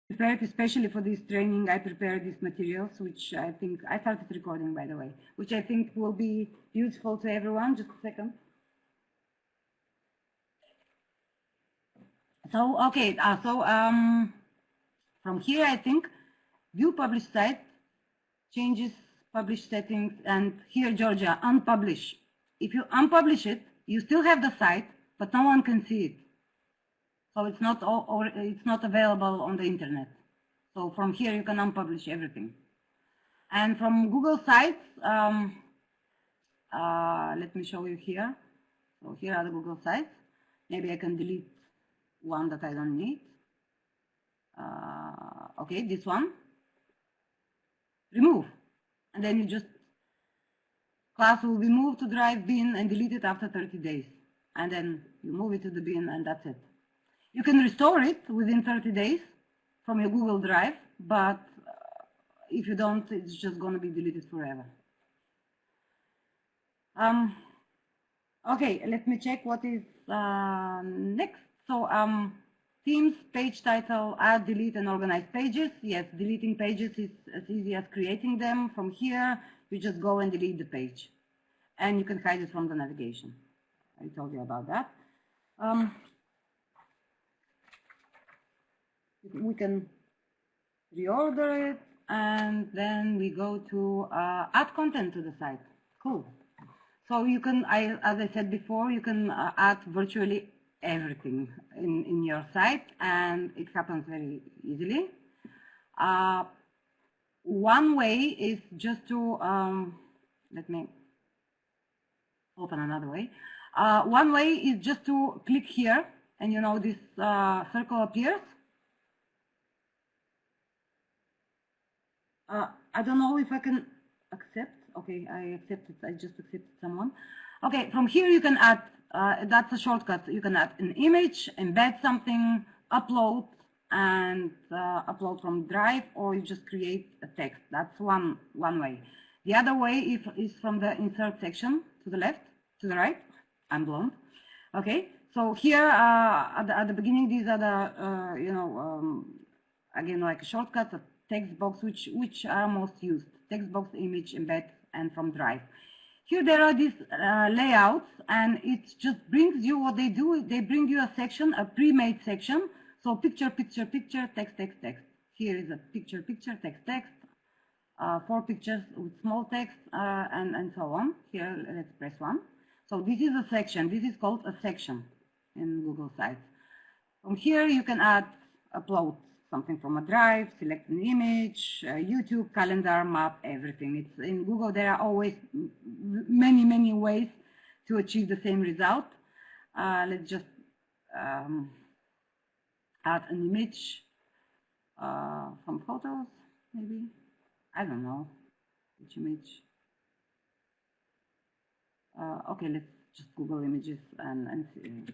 prepared especially for this training. I prepared these materials, which I think I started recording, by the way, which I think will be useful to everyone. Just a second. So okay, from here I think view published site, changes published settings, and here Georgia unpublish. If you unpublish it, you still have the site, but no one can see it. So it's not it's not available on the internet. So from here you can unpublish everything. And from Google Sites, let me show you here. So here are the Google Sites. Maybe I can delete one that I don't need. Okay, this one. Remove. And then you just, class will be moved to drive bin and deleted after 30 days. And then you move it to the bin and that's it. You can restore it within 30 days from your Google Drive, but if you don't, it's just going to be deleted forever. Okay, let me check what is next. So themes, page title, add, delete, and organize pages. Yes, deleting pages is as easy as creating them. From here, you just go and delete the page. And you can hide it from the navigation. I told you about that. We can reorder it, and then we go to add content to the site. Cool. So you can, as I said before, you can add virtually everything in your site, and it happens very easily. One way is just to, let me open another way. One way is just to click here, and you know this circle appears. I don't know if I can accept. Okay, I accepted. I just accepted someone. Okay, from here you can add, that's a shortcut. You can add an image, embed something, upload, and upload from Drive, or you just create a text. That's one way. The other way is from the insert section to the left, to the right. I'm blonde. Okay, so here at the beginning, these are the, you know, again, like a shortcut, a text box, which are most used. Text box, image, embed, and from Drive. Here there are these layouts, and it just brings you what they do. They bring you a section, a pre-made section. So picture, picture, picture, text, text, text. Here is a picture, picture, text, text. 4 pictures with small text, and so on. Here, let's press 1. So this is a section. This is called a section in Google Sites. From here, you can add, upload something from a drive, select an image, YouTube, calendar, map, everything. It's in Google. There are always many ways to achieve the same result. Let's just add an image from photos, maybe. I don't know which image. Okay, let's just Google images and see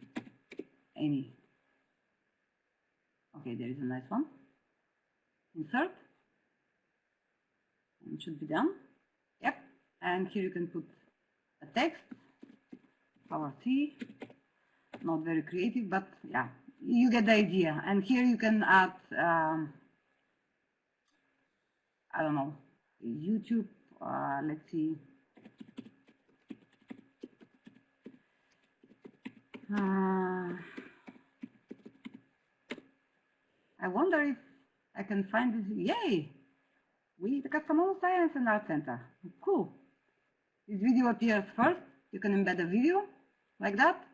any. Okay, there is a nice one. Insert. And it should be done. Yep. And here you can put a text. Power T. Not very creative, but yeah, you get the idea. And here you can add, I don't know, YouTube. Let's see. I wonder if I can find this. Yay! The Kastamonu Science and Art Center. Cool. This video appears first. You can embed a video like that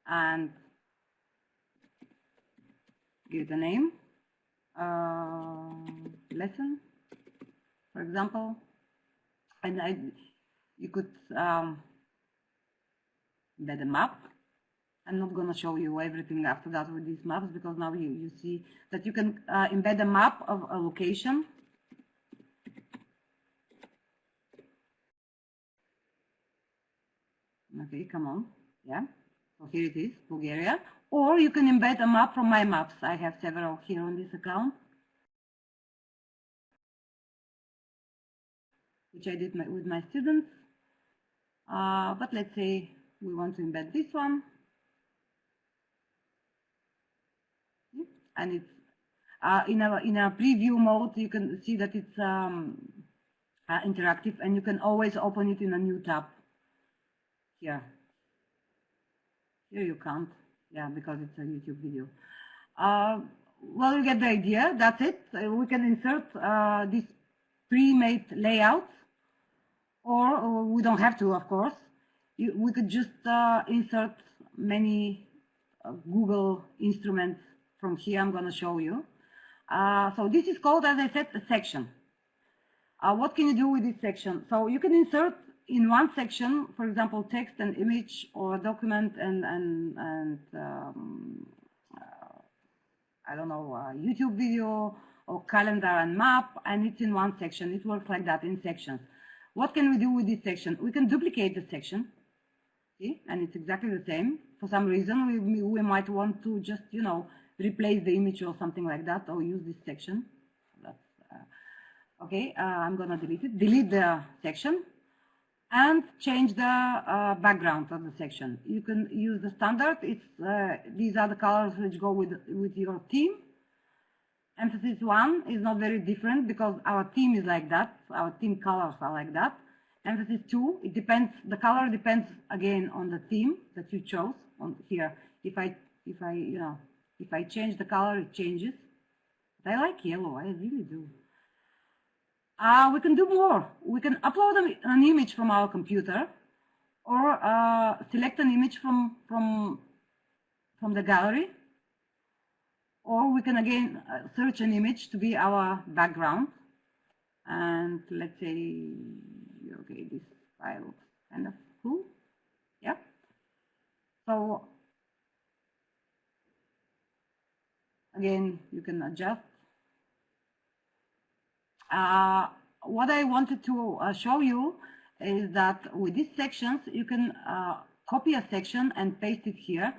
and give it a name. Lesson, for example. And you could embed a map. I'm not going to show you everything after that with these maps, because now you see that you can embed a map of a location. Okay, come on. Yeah. So here it is, Bulgaria. Or you can embed a map from my maps. I have several here on this account, which I did with my students. But let's say we want to embed this one. And it's, In a preview mode, you can see that it's interactive, and you can always open it in a new tab. Here you can't, yeah, because it's a YouTube video. Well, you get the idea. That's it. We can insert this pre-made layout, or we don't have to, of course. We could just insert many Google instruments from here. I'm going to show you. So this is called, as I said, a section. What can you do with this section? So you can insert in one section, for example, text and image, or a document and I don't know, YouTube video or calendar and map, and it's in one section. It works like that in sections. What can we do with this section? We can duplicate the section, see, and it's exactly the same. For some reason, we might want to just, you know, replace the image or something like that, or use this section. That's, okay, I'm gonna delete it. Delete the section and change the background of the section. You can use the standard. It's these are the colors which go with your theme. Emphasis 1 is not very different because our theme is like that. Our theme colors are like that. Emphasis 2, it depends. The color depends again on the theme that you chose. On here, if I change the color, it changes. But I like yellow. I really do. We can do more. We can upload an image from our computer, or select an image from the gallery, or we can again search an image to be our background. And let's say, okay, this file looks kind of cool. Yeah. So again, you can adjust. What I wanted to show you is that with these sections, you can copy a section and paste it here.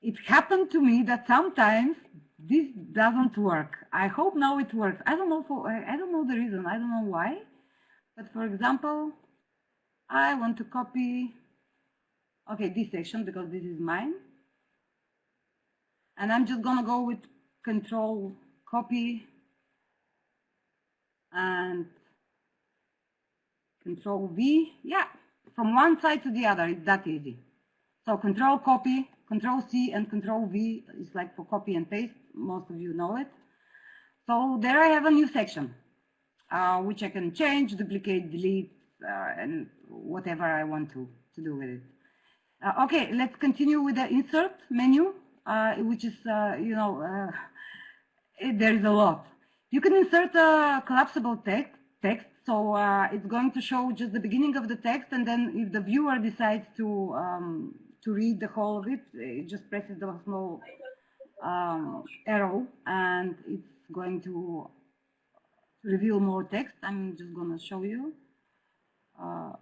It happened to me that sometimes this doesn't work. I hope now it works. I don't know the reason. I don't know why. But for example, I want to copy, okay, this section because this is mine. And I'm just gonna go with Control Copy and Control V. Yeah, from one side to the other, it's that easy. So Control Copy, Control C, and Control V is like for copy and paste. Most of you know it. So there I have a new section, which I can change, duplicate, delete, and whatever I want to do with it. Okay, let's continue with the Insert menu, which is, there is a lot. You can insert a collapsible text, so it's going to show just the beginning of the text, and then if the viewer decides to read the whole of it, it just presses the small arrow, and it's going to reveal more text. I'm just going to show you. I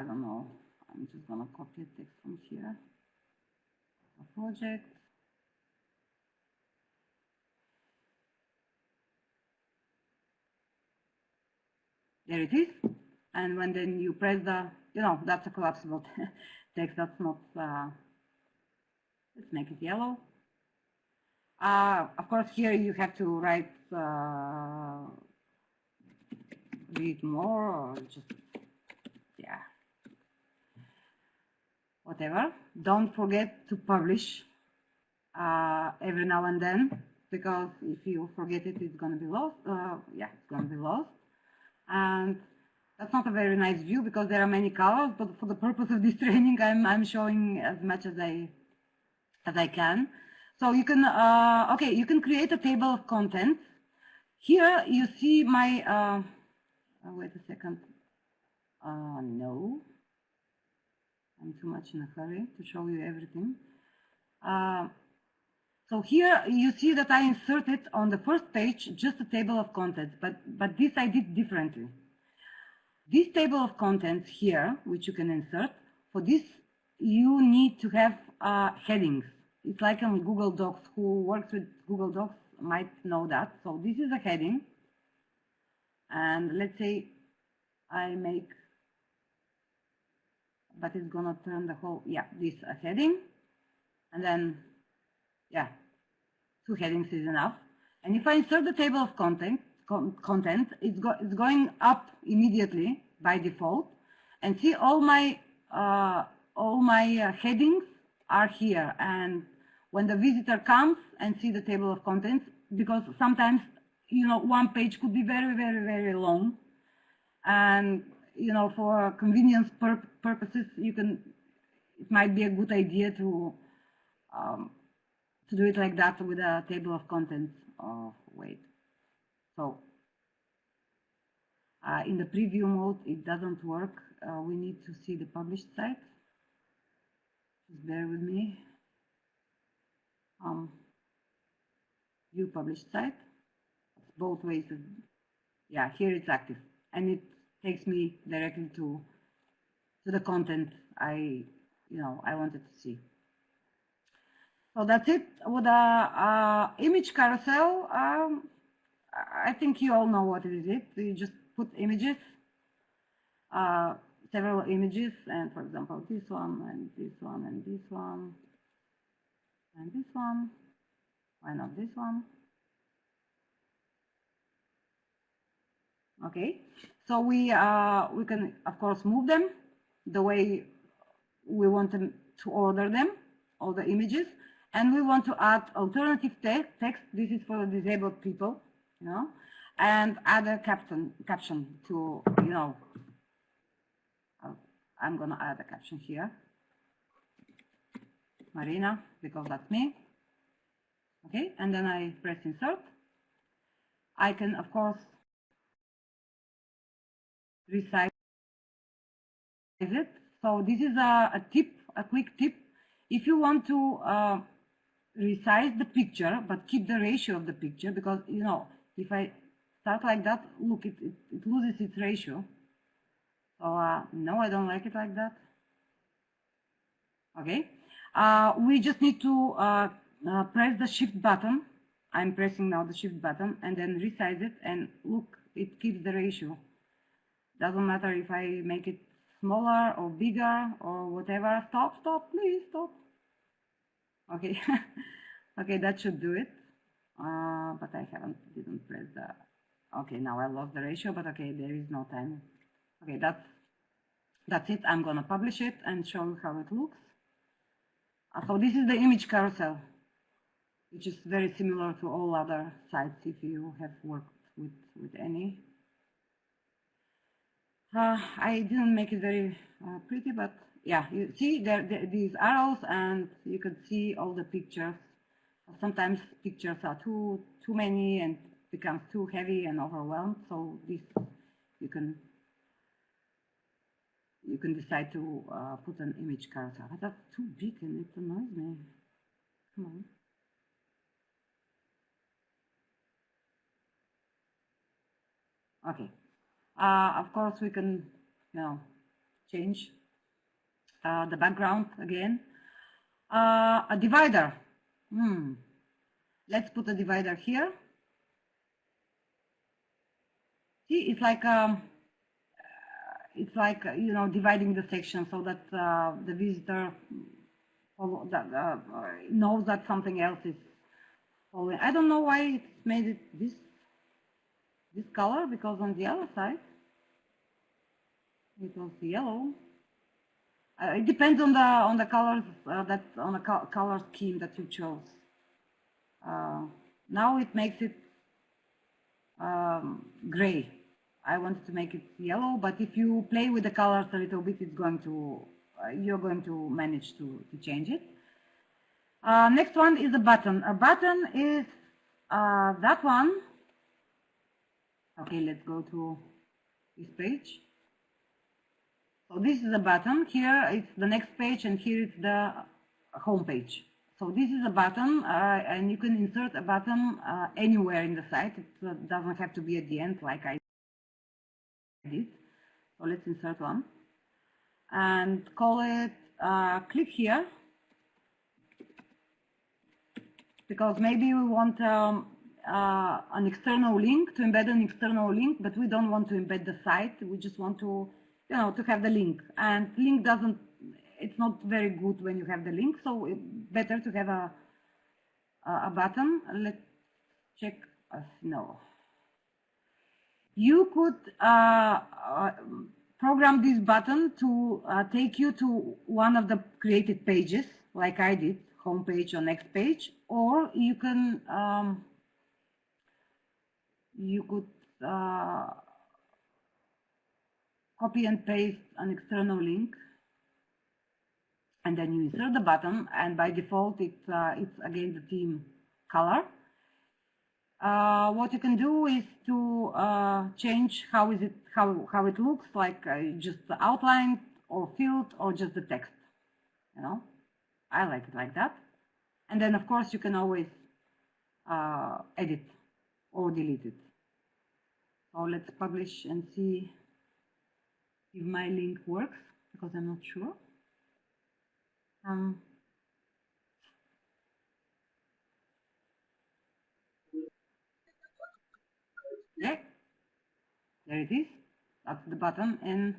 don't know. I'm just going to copy text from here. A project. There it is. And when then you press the, that's a collapsible text. That's not, let's make it yellow. Of course, here you have to write, read more, or just, yeah, whatever. Don't forget to publish every now and then, because if you forget it, it's going to be lost. Yeah, it's going to be lost. And that's not a very nice view because there are many colors, but for the purpose of this training, I'm showing as much as I can. So you can, okay, you can create a table of contents. Here you see my, wait a second. No, I'm too much in a hurry to show you everything. So here you see that I inserted on the first page just a table of contents, but this I did differently. This table of contents here, which you can insert, for this you need to have headings. It's like on Google Docs. Who works with Google Docs might know that. So this is a heading, and let's say I make, but it's gonna turn the whole, yeah, this a heading, and then, yeah, 2 headings is enough. And if I insert the table of content, it's going up immediately by default. And see, all my headings are here. And when the visitor comes and see the table of contents, because sometimes, you know, one page could be very, very, very long. And, you know, for convenience purposes, it might be a good idea to do it like that with a table of contents. Oh, wait. So in the preview mode, it doesn't work. We need to see the published site. Just bear with me. View published site. It's both ways. Yeah, here it's active, and it takes me directly to the content I wanted to see. So that's it with the image carousel. I think you all know what it is. You just put images, several images, and for example, this one, and this one, and this one, and this one. Why not this one? Okay, so we can of course move them the way we want them to order them, all the images, and we want to add alternative text. This is for the disabled people, you know, and add a caption to, you know. I'm gonna add a caption here, Marina, because that's me. Okay, and then I press insert. I can of course resize it. So this is a quick tip. If you want to resize the picture but keep the ratio of the picture, because, you know, if I start like that, look, it loses its ratio. So no, I don't like it like that. Okay, we just need to press the shift button. I'm pressing now the shift button, and then resize it, and look, it keeps the ratio. Doesn't matter if I make it smaller or bigger or whatever. Stop, please stop. Okay, okay, that should do it. But I didn't press the. Okay, now I lost the ratio, but okay, there is no time. Okay, that's it. I'm gonna publish it and show you how it looks. So this is the image carousel, which is very similar to all other sites if you have worked with any. I didn't make it very pretty, but yeah, you see these arrows, and you can see all the pictures. Sometimes pictures are too many and becomes too heavy and overwhelmed. So this you can decide to put an image carousel. But that's too big and it annoys me. Come on. Okay. Of course, we can, you know, change the background again. A divider. Let's put a divider here. See, it's like you know, dividing the section so that the visitor knows that something else is following. I don't know why it's made it this color, because on the other side it was yellow. It depends on the colors on the color scheme that you chose. Now it makes it gray. I wanted to make it yellow, but if you play with the colors a little bit, it's going to you're going to manage to change it. Next one is a button. A button is that one. Okay, let's go to this page. So this is a button. Here it's the next page, and here it's the home page. So this is a button, and you can insert a button anywhere in the site. It doesn't have to be at the end like I did. So let's insert one and call it click here, because maybe we want an external link, to embed an external link, but we don't want to embed the site. We just want to, you know, to have the link, and link doesn't, it's not very good when you have the link, so it's better to have a button. Let's check. No. You could program this button to take you to one of the created pages, like I did, home page or next page, or you can you could copy and paste an external link, and then you insert the button, and by default it's again the theme color. What you can do is to change how it looks, like just the outline or filled or just the text. You know, I like it like that. And then of course you can always edit or delete it. So let's publish and see if my link works, because I'm not sure. Yeah, there it is. That's the button, and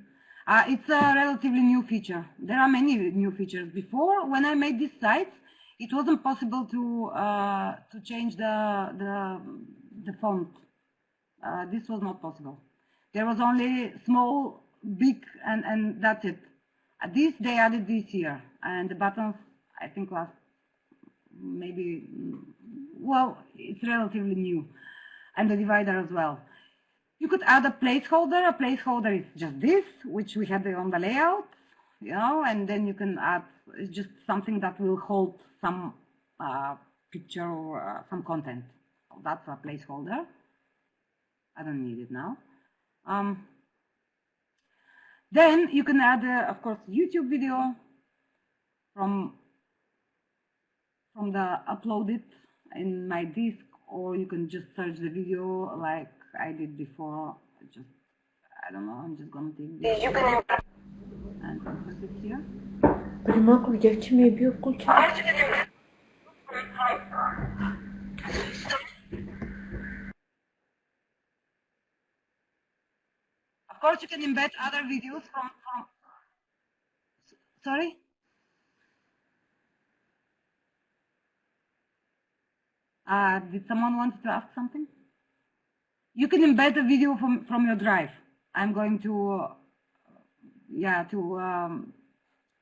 it's a relatively new feature. There are many new features. Before, when I made this site, it wasn't possible to change the font. This was not possible. There was only small, big, and that's it. This they added this year, and the buttons I think last maybe, well, it's relatively new, and the divider as well. You could add a placeholder. A placeholder is just this, which we had on the layout, you know, and then you can add just something that will hold some picture or some content. So that's a placeholder. I don't need it now. Then you can add, of course, YouTube video from the uploaded in my disk, or you can just search the video like I did before. I don't know, I'm just gonna take this and put it here. بريماكو جاتش مي بيقول Of course, you can embed other videos from sorry? Did someone want to ask something? You can embed a video from your drive. I'm going to,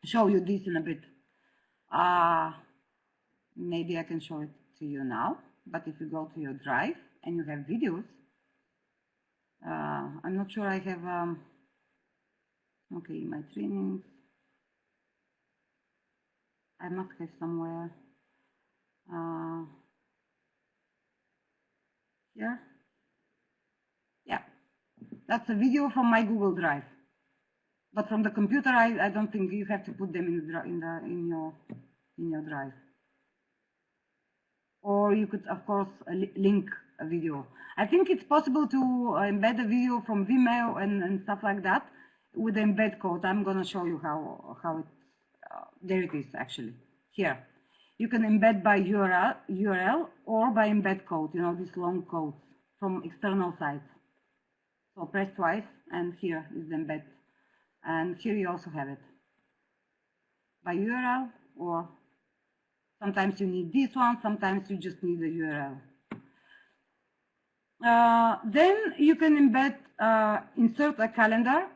show you this in a bit. Maybe I can show it to you now, but if you go to your drive and you have videos, I'm not sure I have, okay, my trainings, I must have somewhere, here. Yeah, that's a video from my Google Drive. But from the computer, I don't think you have to put them in your drive. Or you could, of course, link a video. I think it's possible to embed a video from Vimeo and stuff like that with the embed code. I'm going to show you how it. There it is, actually. Here, you can embed by URL or by embed code. You know, this long code from external sites. So press twice, and here is the embed. And here you also have it by URL, or sometimes you need this one, sometimes you just need the URL. Then you can embed, insert a calendar,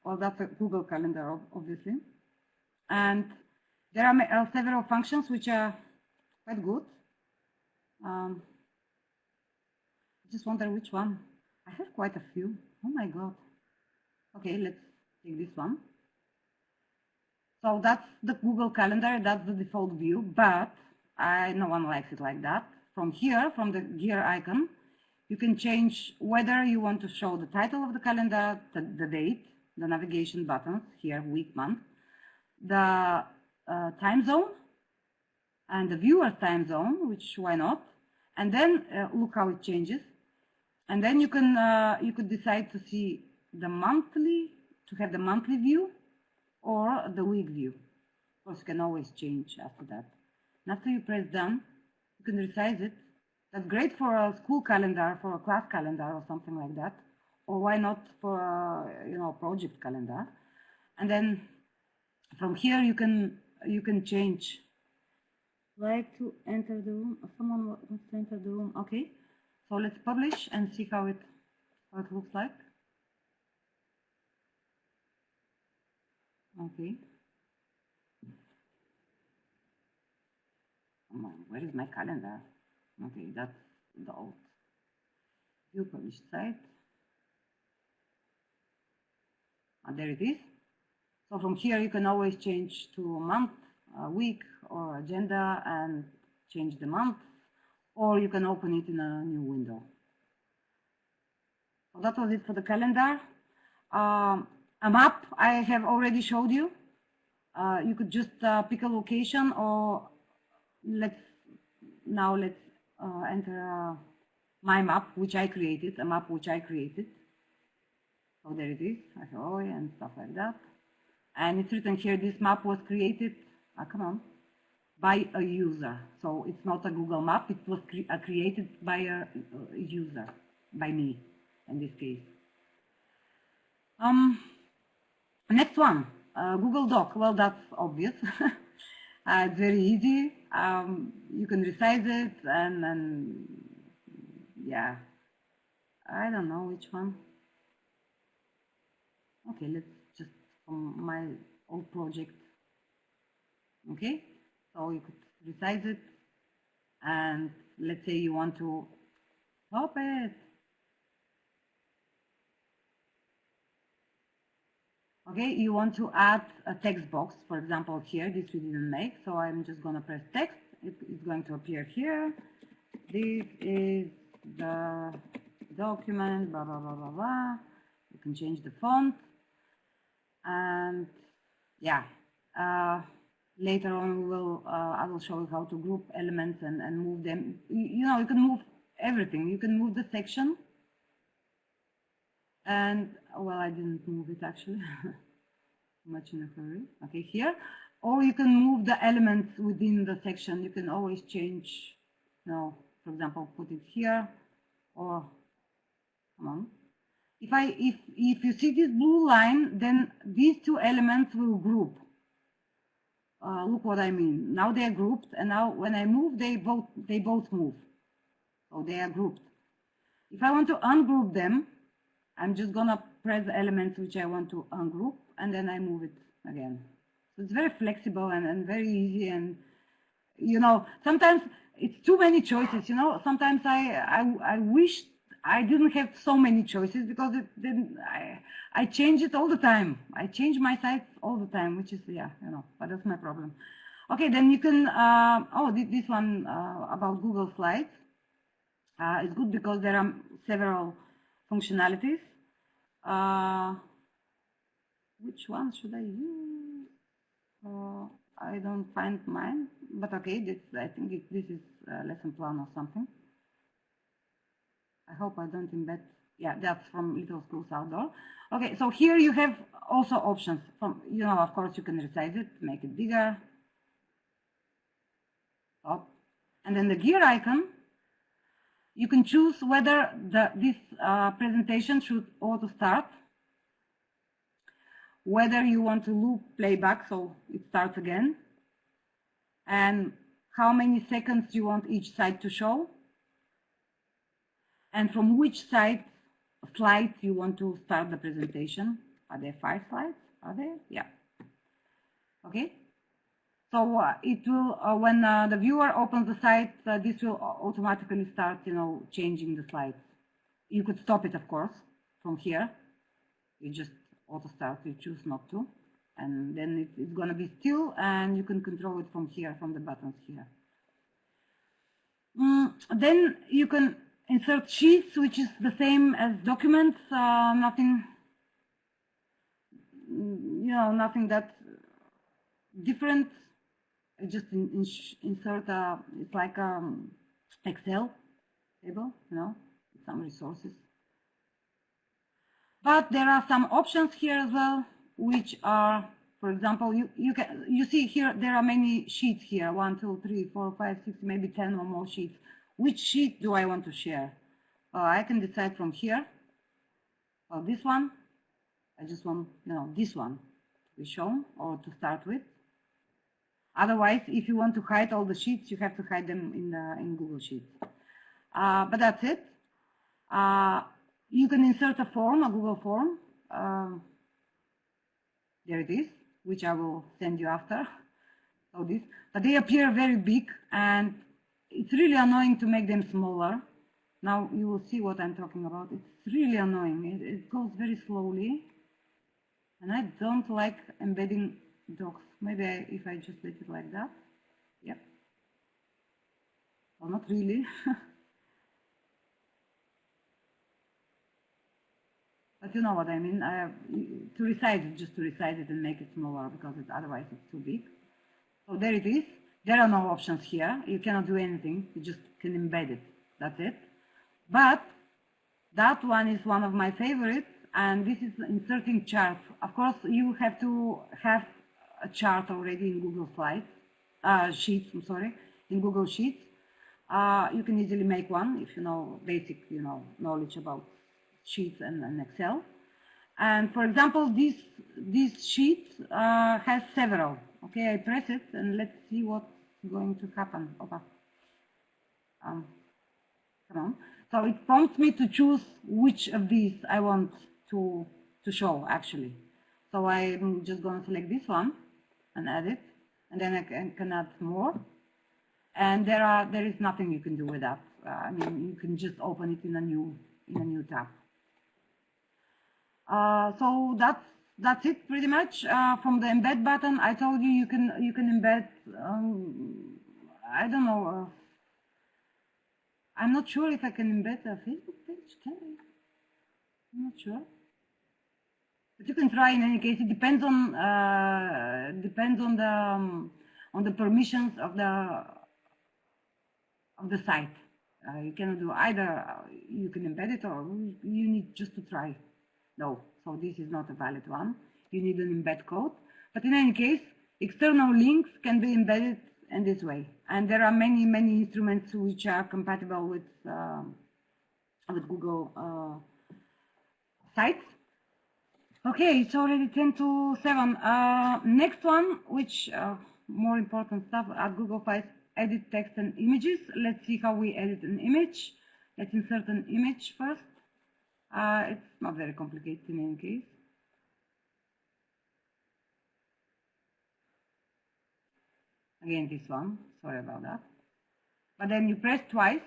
well, that's a Google Calendar, obviously. And there are several functions which are quite good. I just wonder which one. I have quite a few. Oh my God. Okay, let's take this one. So that's the Google Calendar, that's the default view, but no one likes it like that. From here, from the gear icon, you can change whether you want to show the title of the calendar, the date, the navigation buttons, here, week, month, the time zone, and the viewer's time zone, which why not? And then look how it changes. And then you could decide to see the monthly, to have the monthly view or the week view. Of course, you can always change after that. And after you press done, you can resize it. That's great for a school calendar, for a class calendar or something like that. Or why not for a project calendar. And then from here you can change like to enter the room. Someone wants to enter the room. Okay, so let's publish and see how it looks like. Okay. Where is my calendar? Okay, that's the old view published site. There it is. So from here you can always change to a month, a week, or agenda and change the month, or you can open it in a new window. So that was it for the calendar. A map I have already showed you. You could just pick a location, or let's enter my map, which I created, a map which I created. So there it is, and stuff like that. And it's written here, this map was created, come on, by a user. So it's not a Google map, it was created by a user, by me in this case. Next one, Google Doc. Well, that's obvious. It's very easy. You can resize it and yeah, I don't know which one. Okay, let's just from my old project. Okay, so you could resize it, and let's say you want to stop it. Okay, you want to add a text box, for example, here. This we didn't make, so I'm just gonna press text. It's going to appear here. This is the document, blah blah blah blah blah. You can change the font. And yeah, later on I will show you how to group elements and move them. You know, you can move everything. You can move the section, and well, I didn't move it actually. Much in a hurry. Okay, here, or you can move the elements within the section. You can always change. You know, for example, put it here, or come on. If you see this blue line, then these two elements will group. Look what I mean. Now they are grouped, and now when I move, they both move. So they are grouped. If I want to ungroup them, I'm just gonna press the elements which I want to ungroup, and then I move it again. So it's very flexible and very easy. And you know, sometimes it's too many choices. You know, sometimes I wish I didn't have so many choices, because I change it all the time. I change my sites all the time, which is, yeah, you know, but that's my problem. Okay, then you can, this one about Google Slides. It's good because there are several functionalities. Which one should I use? I don't find mine, but okay, I think this is a lesson plan or something. I hope I don't embed. Yeah, that's from Little Schools Outdoor. Okay, so here you have also options. From, you know, of course, you can resize it, make it bigger. Stop. And then the gear icon, you can choose whether this presentation should auto start, whether you want to loop playback, so it starts again, and how many seconds you want each slide to show, and from which slide you want to start the presentation. Are there 5 slides? Are there? Yeah. Okay. So it will, when the viewer opens the site, this will automatically start, you know, changing the slides. You could stop it, of course, from here. You just auto start, you choose not to, and then it's going to be still, and you can control it from here, from the buttons here. Then you can insert sheets, which is the same as documents. Nothing, you know, nothing that different. Just insert it's like Excel table, you know, with some resources. But there are some options here as well, which are, for example, you see here there are many sheets here, 1, 2, 3, 4, 5, 6, maybe 10 or more sheets. Which sheet do I want to share? I can decide from here. This one, I just want, you know, this one to be shown or to start with. Otherwise, if you want to hide all the sheets, you have to hide them in Google Sheets. But that's it. You can insert a form, a Google form. There it is, which I will send you after. So this, but they appear very big, and it's really annoying to make them smaller. Now you will see what I'm talking about. It's really annoying. It goes very slowly, and I don't like embedding docs. Maybe if I just let it like that. Yep. Well, not really. But you know what I mean. To resize it, just to resize it and make it smaller, because otherwise it's too big. So there it is. There are no options here. You cannot do anything. You just can embed it. That's it. But that one is one of my favorites, and this is inserting chart. Of course, you have to have a chart already in Google Slides, Sheets. I'm sorry, in Google Sheets. You can easily make one if you know basic, knowledge about Sheets and Excel. And for example, this sheet has several. Okay, I press it and let's see what's going to happen. Okay. Come on. So it prompts me to choose which of these I want to show actually. So I'm just going to select this one and add it, and then I can add more. And there is nothing you can do with that. I mean, you can just open it in a new tab. So that's it pretty much. From the embed button, I told you you can embed. I don't know. I'm not sure if I can embed a Facebook page. Can I? I'm not sure. But you can try in any case. It depends on the permissions of the site. You cannot do either. You can embed it, or you need just to try. No, so this is not a valid one. You need an embed code. But in any case, external links can be embedded in this way. And there are many instruments which are compatible with Google sites. Okay, it's already 10 to 7. Next one, which more important stuff at Google Files, edit text and images. Let's see how we edit an image. Let's insert an image first. It's not very complicated in any case. Again, this one, sorry about that. But then you press twice,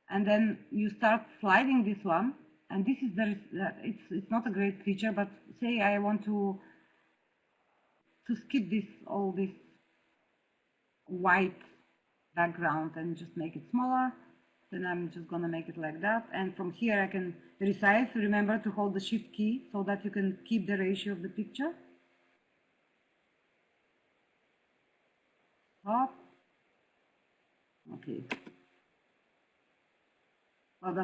and then you start sliding this one. And this is it's not a great feature, but say I want to skip all this white background and just make it smaller. Then I'm just going to make it like that. And from here I can resize. Remember to hold the Shift key so that you can keep the ratio of the picture. Up. Okay. Well,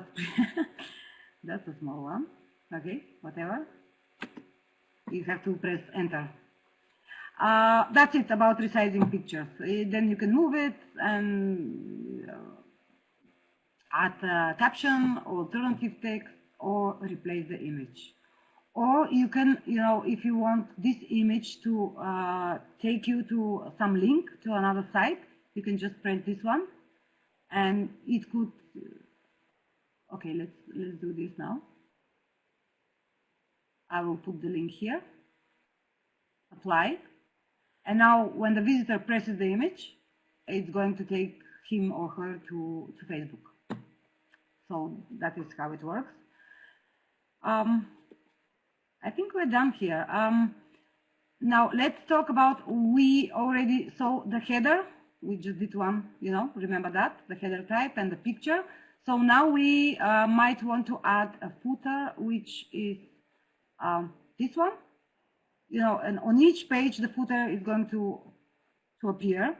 that's a small one. Okay, whatever. You have to press Enter. That's it about resizing pictures. Then you can move it and add a caption, alternative text, or replace the image. Or you can, if you want this image to take you to some link to another site, you can just press this one, and it could. Okay, let's do this now. I will put the link here. Apply, and now when the visitor presses the image, it's going to take him or her to Facebook. So that is how it works. I think we're done here. Now let's talk about, we already saw the header. We just did one, remember that, the header type and the picture. So now we might want to add a footer, which is this one. And on each page, the footer is going to appear.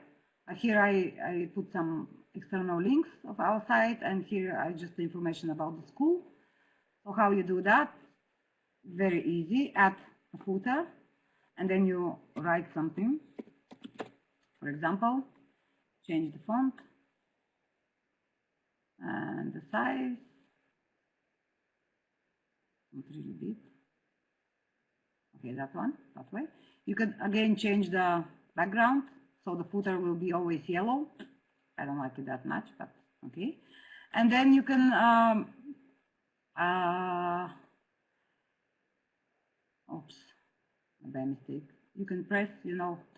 Here I put some external links of our site, and here I just the information about the school. So how you do that? Very easy. Add a footer, and then you write something. For example, change the font and the size. Not really big. Okay, that one, that way. You can again change the background. so the footer will be always yellow. I don't like it that much, but okay. And then you can oops, by mistake. You can press,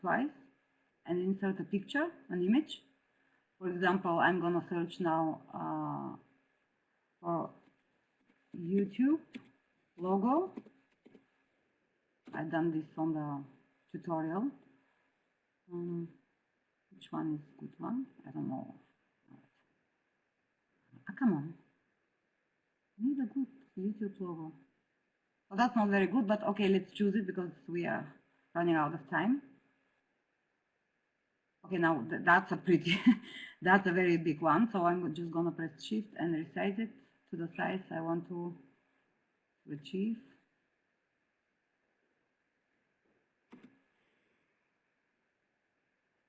twice and insert a picture, an image. For example, I'm gonna search now for YouTube logo. I've done this on the tutorial. Which one is a good one? I don't know. Come on. I need a good YouTube logo. Well, that's not very good, but okay, let's choose it because we are running out of time. Okay, now that's a pretty, that's a very big one. So I'm just gonna press Shift and resize it to the size I want to achieve.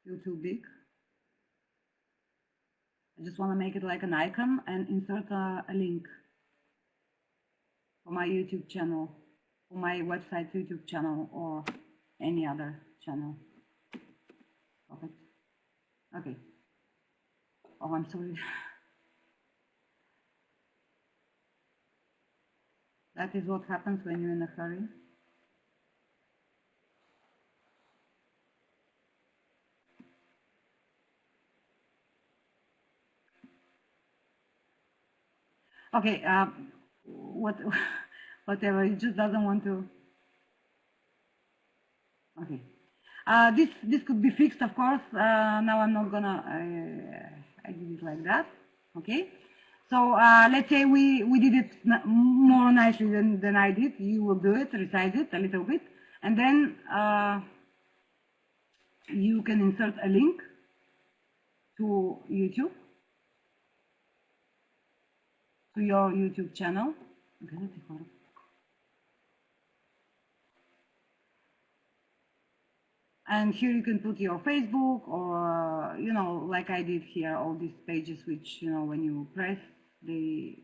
Still too big. I just want to make it like an icon and insert a link for my YouTube channel, for my website YouTube channel, or any other channel. Perfect. Okay. Oh, I'm sorry. That is what happens when you're in a hurry. Okay, whatever, it just doesn't want to. Okay, this could be fixed, of course. Now I'm not gonna. I did it like that. Okay, so let's say we did it more nicely than I did. You will do it, resize it a little bit, and then you can insert a link to YouTube. To your YouTube channel. And here you can put your Facebook or, like I did here, all these pages which, when you press, they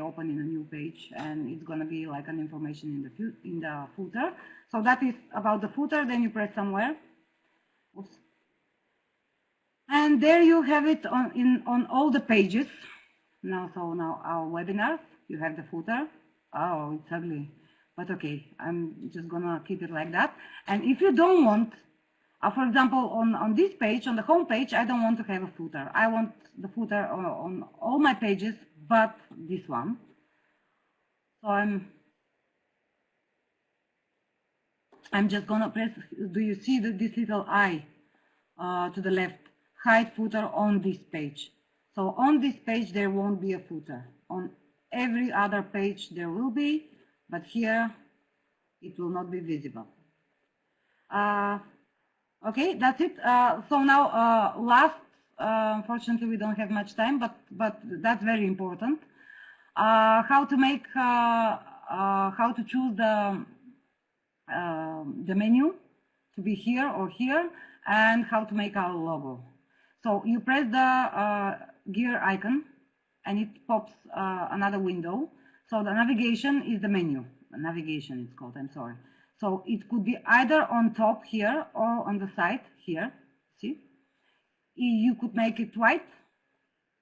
open in a new page, and it's going to be like an information in the footer. So that is about the footer. Then you press somewhere. Oops. And there you have it on all the pages. Now our webinars, you have the footer. Oh, it's ugly, but okay, I'm just gonna keep it like that. And if you don't want, for example, on this page, on the home page, I don't want to have a footer. I want the footer on all my pages, but this one. So I'm just gonna press. Do you see this little eye to the left? Hide footer on this page. So on this page, there won't be a footer. On every other page, there will be, but here, it will not be visible. Okay, that's it. So now, unfortunately, we don't have much time, but that's very important. How to choose the menu to be here or here, and how to make our logo. So you press the gear icon and it pops another window. So the navigation is the menu. Navigation it's called, I'm sorry. So it could be either on top here or on the side here. See? You could make it white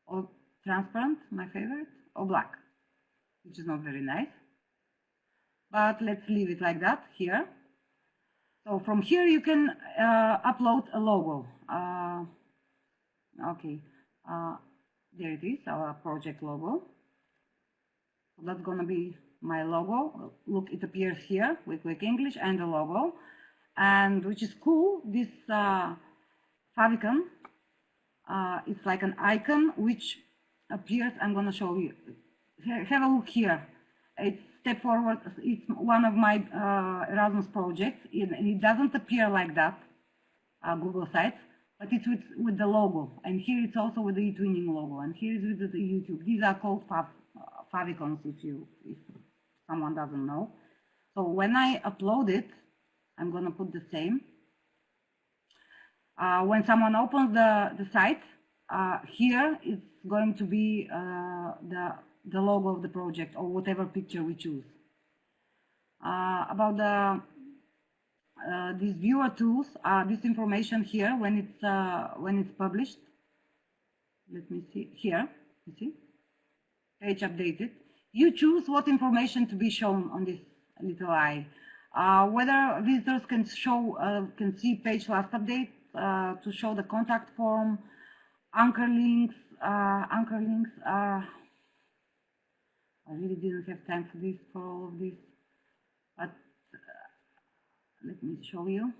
or transparent, my favorite, or black, which is not very nice. But let's leave it like that here. So from here you can upload a logo. Okay. There it is, our project logo. So that's gonna be my logo. Look, it appears here with Quick English and the logo. And which is cool, this favicon, it's like an icon which appears. I'm gonna show you. Have a look here. It's Step Forward. It's one of my Erasmus projects, and it doesn't appear like that, Google Sites. But it's with the logo, and here it's also with the eTwinning logo, and here is with the YouTube. These are called favicons, if someone doesn't know. So when I upload it, I'm gonna put the same. When someone opens the site, here it's going to be the logo of the project or whatever picture we choose. About these viewer tools, this information here when it's published. Let me see here. You see, page updated. You choose what information to be shown on this little eye. Whether visitors can see page last update, to show the contact form, anchor links. I really didn't have time for all of this, but let me show you.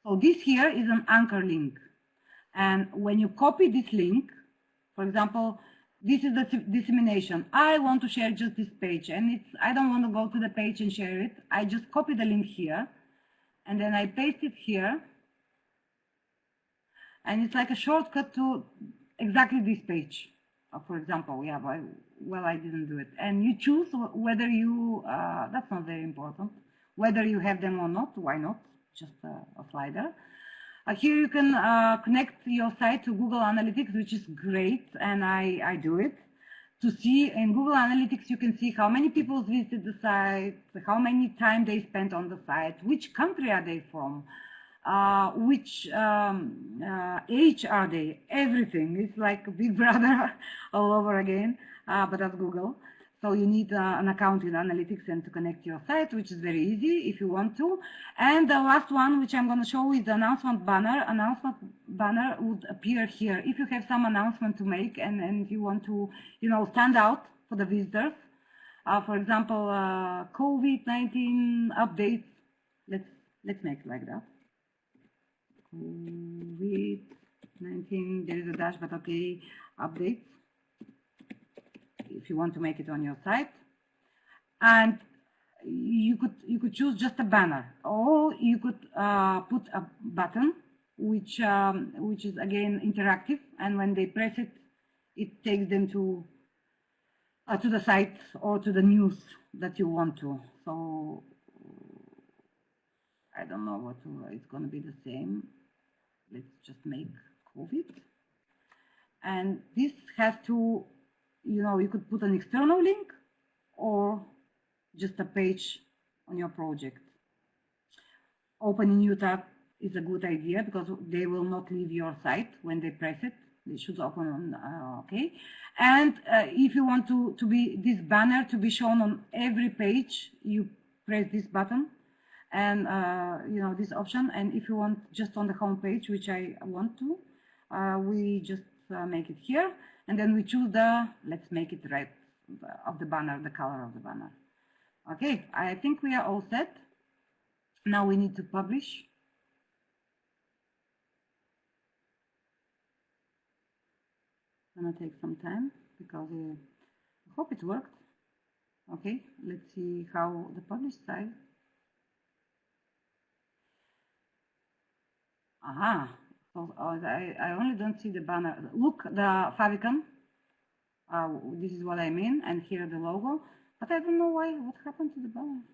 So this here is an anchor link, and when you copy this link, for example, this is the dissemination. I want to share just this page, and I don't want to go to the page and share it. I just copy the link here, and then I paste it here, and it's like a shortcut to exactly this page. For example, yeah, well, I didn't do it. And you choose whether you, that's not very important, whether you have them or not. Why not? Just a slider. Here you can connect your site to Google Analytics, which is great, and I do it. To see in Google Analytics, you can see how many people visited the site, how many time they spent on the site, which country are they from, which age are they, everything. It's like Big Brother all over again, but that's Google. So you need an account in Analytics and to connect your site, which is very easy if you want to. And the last one, which I'm going to show, is the announcement banner. Announcement banner would appear here if you have some announcement to make and you want to, stand out for the visitors. For example, COVID-19 updates. Let's make it like that. COVID-19. There is a dash, but okay. Updates. If you want to make it on your site, and you could choose just a banner, or you could put a button which is again interactive, and when they press it, it takes them to the site or to the news that you want to. So I don't know what it's going to be the same. Let's just make COVID, and this has to. You could put an external link or just a page on your project. Open a new tab is a good idea because they will not leave your site when they press it. They should open on, okay. And if you want to be this banner to be shown on every page, you press this button and this option. And if you want just on the home page, which I want to, we just make it here. And then we choose let's make it red of the banner, the color of the banner. Okay, I think we are all set. Now we need to publish. It's gonna take some time because I hope it worked. Okay, let's see how the publish side. Aha. So I only don't see the banner. Look, the favicon. This is what I mean, and here the logo. But I don't know why. What happened to the banner?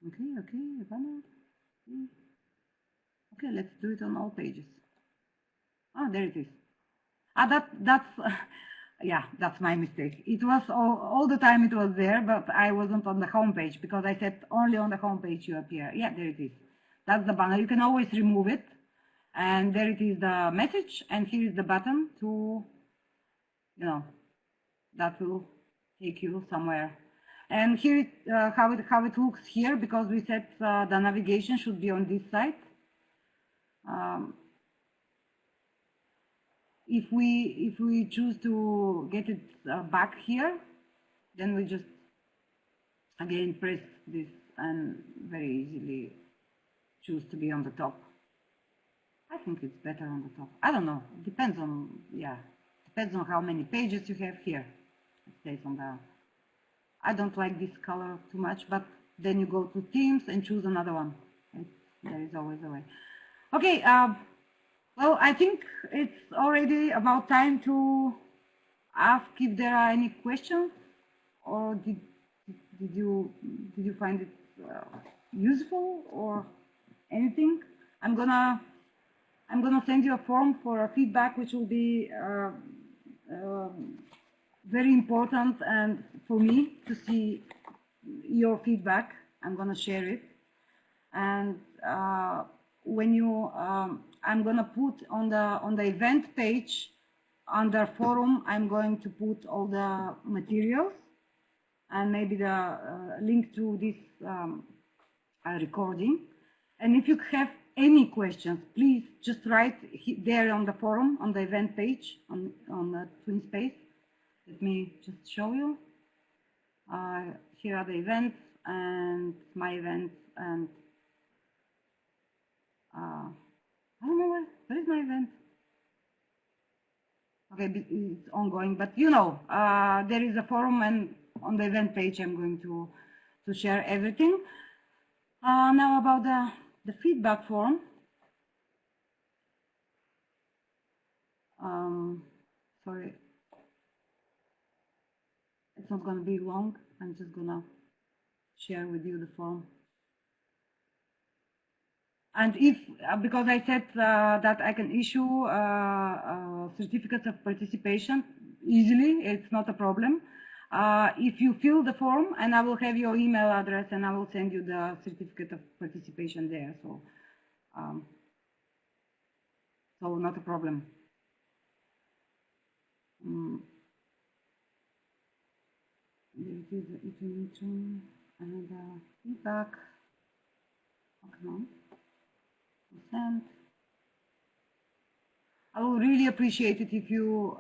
Okay, the banner. Okay, let's do it on all pages. Ah, there it is. That's yeah, that's my mistake. It was all the time it was there, but I wasn't on the home page because I said only on the home page you appear. Yeah, there it is. That's the banner. You can always remove it. And there it is, the message, and here is the button to, that will take you somewhere. And here how it looks here, because we said the navigation should be on this side. If we choose to get it back here, then we just again press this and very easily choose to be on the top. I think it's better on the top. I don't know. Depends on how many pages you have here. It stays on the. I don't like this color too much, but then you go to themes and choose another one. There is always a way. Okay. Well, I think it's already about time to ask if there are any questions, or did you find it useful or anything? I'm gonna send you a form for a feedback, which will be very important and for me to see your feedback. I'm gonna share it, and when you, I'm gonna put on the event page under forum. I'm going to put all the materials and maybe the link to this recording. And if you have any questions, please just write there on the forum, on the event page, on the TwinSpace. Let me just show you. Here are the events and my events, and I don't know where is my event. Okay, it's ongoing, but you know, there is a forum, and on the event page I'm going to share everything. Now about the feedback form. Sorry, it's not going to be long. I'm just going to share with you the form. And if, because I said that I can issue certificates of participation easily, it's not a problem. If you fill the form, and I will have your email address, and I will send you the certificate of participation there. So, so not a problem. This is the information and feedback. Okay. Send. I will really appreciate it if you,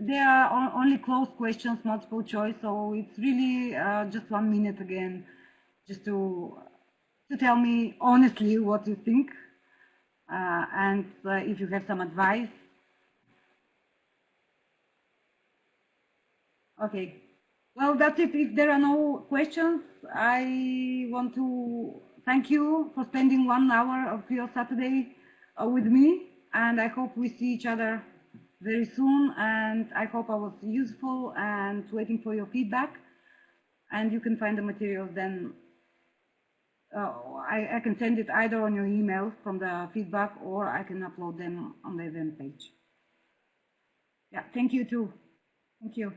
there are only closed questions, multiple choice, so it's really just 1 minute again, just to tell me honestly what you think, and if you have some advice. Okay, well, that's it. If there are no questions, I want to thank you for spending 1 hour of your Saturday with me. And I hope we see each other very soon. And I hope I was useful, and waiting for your feedback. And you can find the materials then. I can send it either on your email from the feedback, or I can upload them on the event page. Yeah, thank you too. Thank you.